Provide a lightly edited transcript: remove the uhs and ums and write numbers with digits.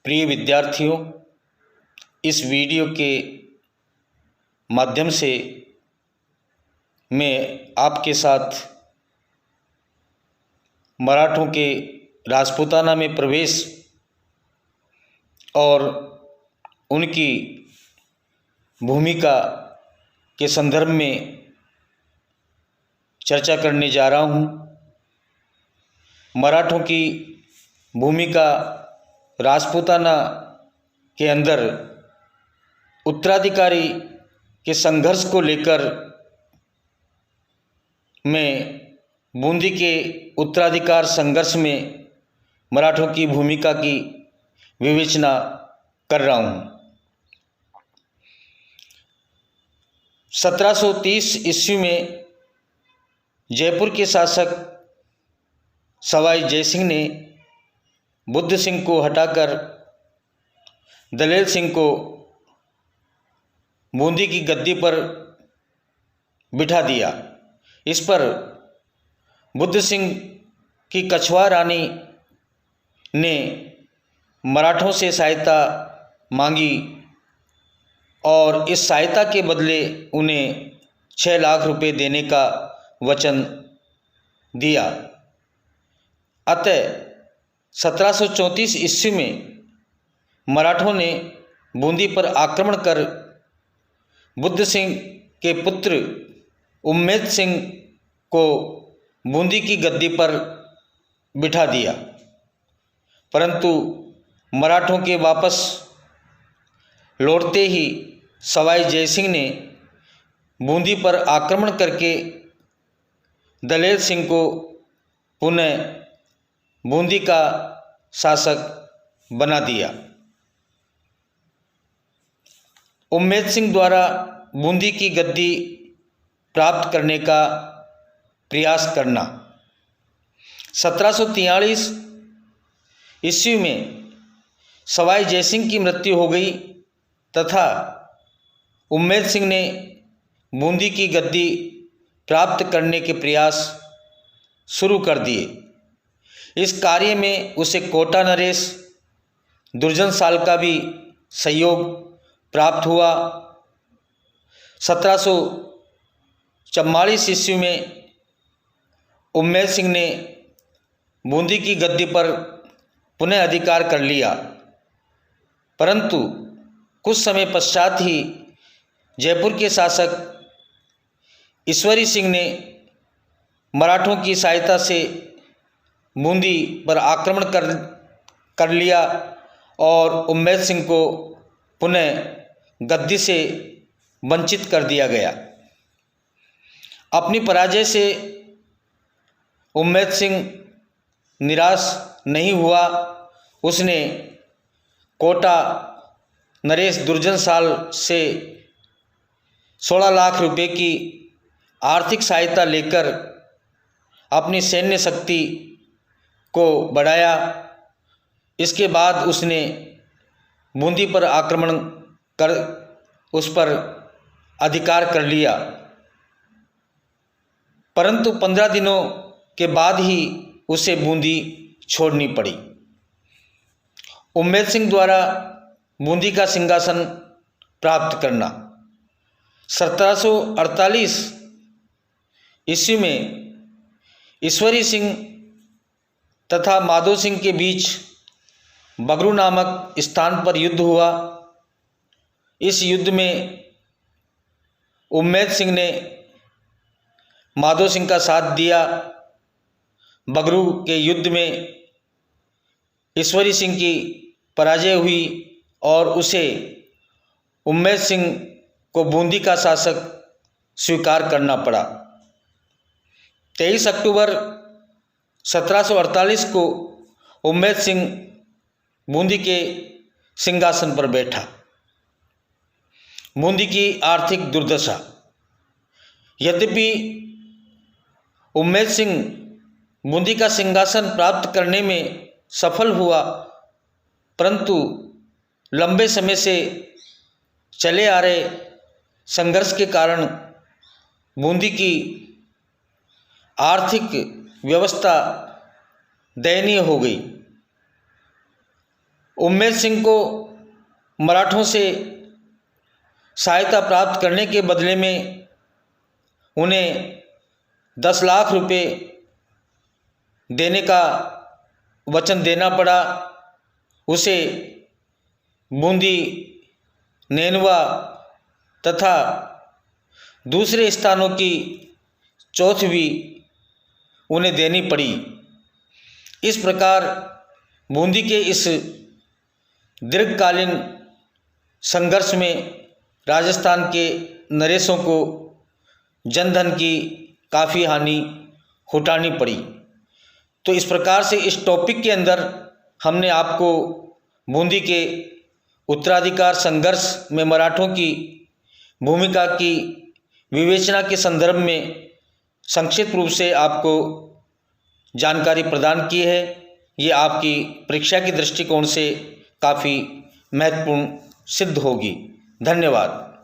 प्रिय विद्यार्थियों, इस वीडियो के माध्यम से मैं आपके साथ मराठों के राजपूताना में प्रवेश और उनकी भूमिका के संदर्भ में चर्चा करने जा रहा हूँ। मराठों की भूमिका राजपूताना के अंदर उत्तराधिकारी के संघर्ष को लेकर मैं बूंदी के उत्तराधिकार संघर्ष में मराठों की भूमिका की विवेचना कर रहा हूँ। 1730 ईस्वी में जयपुर के शासक सवाई जयसिंह ने बुद्ध सिंह को हटाकर दलेल सिंह को बूंदी की गद्दी पर बिठा दिया। इस पर बुद्ध सिंह की कछवा रानी ने मराठों से सहायता मांगी और इस सहायता के बदले उन्हें 6 लाख रुपए देने का वचन दिया। अतः 1734 ईस्वी में मराठों ने बूंदी पर आक्रमण कर बुद्ध सिंह के पुत्र उम्मेद सिंह को बूंदी की गद्दी पर बिठा दिया, परंतु मराठों के वापस लौटते ही सवाई जयसिंह ने बूंदी पर आक्रमण करके दलेल सिंह को पुनः बूंदी का शासक बना दिया। उम्मेद सिंह द्वारा बूंदी की गद्दी प्राप्त करने का प्रयास करना। 1743 ईस्वी में सवाई जयसिंह की मृत्यु हो गई तथा उम्मेद सिंह ने बूंदी की गद्दी प्राप्त करने के प्रयास शुरू कर दिए। इस कार्य में उसे कोटा नरेश दुर्जन साल का भी सहयोग प्राप्त हुआ। 1744 ईस्वी में उम्मेद सिंह ने बूंदी की गद्दी पर पुनः अधिकार कर लिया, परंतु कुछ समय पश्चात ही जयपुर के शासक ईश्वरी सिंह ने मराठों की सहायता से बूंदी पर आक्रमण कर लिया और उम्मेद सिंह को पुनः गद्दी से वंचित कर दिया गया। अपनी पराजय से उम्मेद सिंह निराश नहीं हुआ। उसने कोटा नरेश दुर्जन साल से 16 लाख रुपए की आर्थिक सहायता लेकर अपनी सैन्य शक्ति को बढ़ाया। इसके बाद उसने बूंदी पर आक्रमण कर उस पर अधिकार कर लिया, परंतु 15 दिनों के बाद ही उसे बूंदी छोड़नी पड़ी। उम्मेद सिंह द्वारा बूंदी का सिंहासन प्राप्त करना। 1748 ईस्वी में ईश्वरी सिंह तथा माधो सिंह के बीच बगरू नामक स्थान पर युद्ध हुआ। इस युद्ध में उम्मेद सिंह ने माधो सिंह का साथ दिया। बगरू के युद्ध में ईश्वरी सिंह की पराजय हुई और उसे उम्मेद सिंह को बूंदी का शासक स्वीकार करना पड़ा। 23 अक्टूबर 1748 को उम्मेद सिंह बूंदी के सिंहासन पर बैठा। बूंदी की आर्थिक दुर्दशा। यद्यपि उम्मेद सिंह बूंदी का सिंहासन प्राप्त करने में सफल हुआ, परंतु लंबे समय से चले आ रहे संघर्ष के कारण बूंदी की आर्थिक व्यवस्था दयनीय हो गई। उम्मेद सिंह को मराठों से सहायता प्राप्त करने के बदले में उन्हें 10 लाख रुपए देने का वचन देना पड़ा। उसे बूंदी, नैनवा तथा दूसरे स्थानों की चौथ भी उन्हें देनी पड़ी। इस प्रकार बूंदी के इस दीर्घकालीन संघर्ष में राजस्थान के नरेशों को जनधन की काफ़ी हानि उठानी पड़ी। तो इस प्रकार से इस टॉपिक के अंदर हमने आपको बूंदी के उत्तराधिकार संघर्ष में मराठों की भूमिका की विवेचना के संदर्भ में संक्षिप्त रूप से आपको जानकारी प्रदान की है। ये आपकी परीक्षा के दृष्टिकोण से काफ़ी महत्वपूर्ण सिद्ध होगी। धन्यवाद।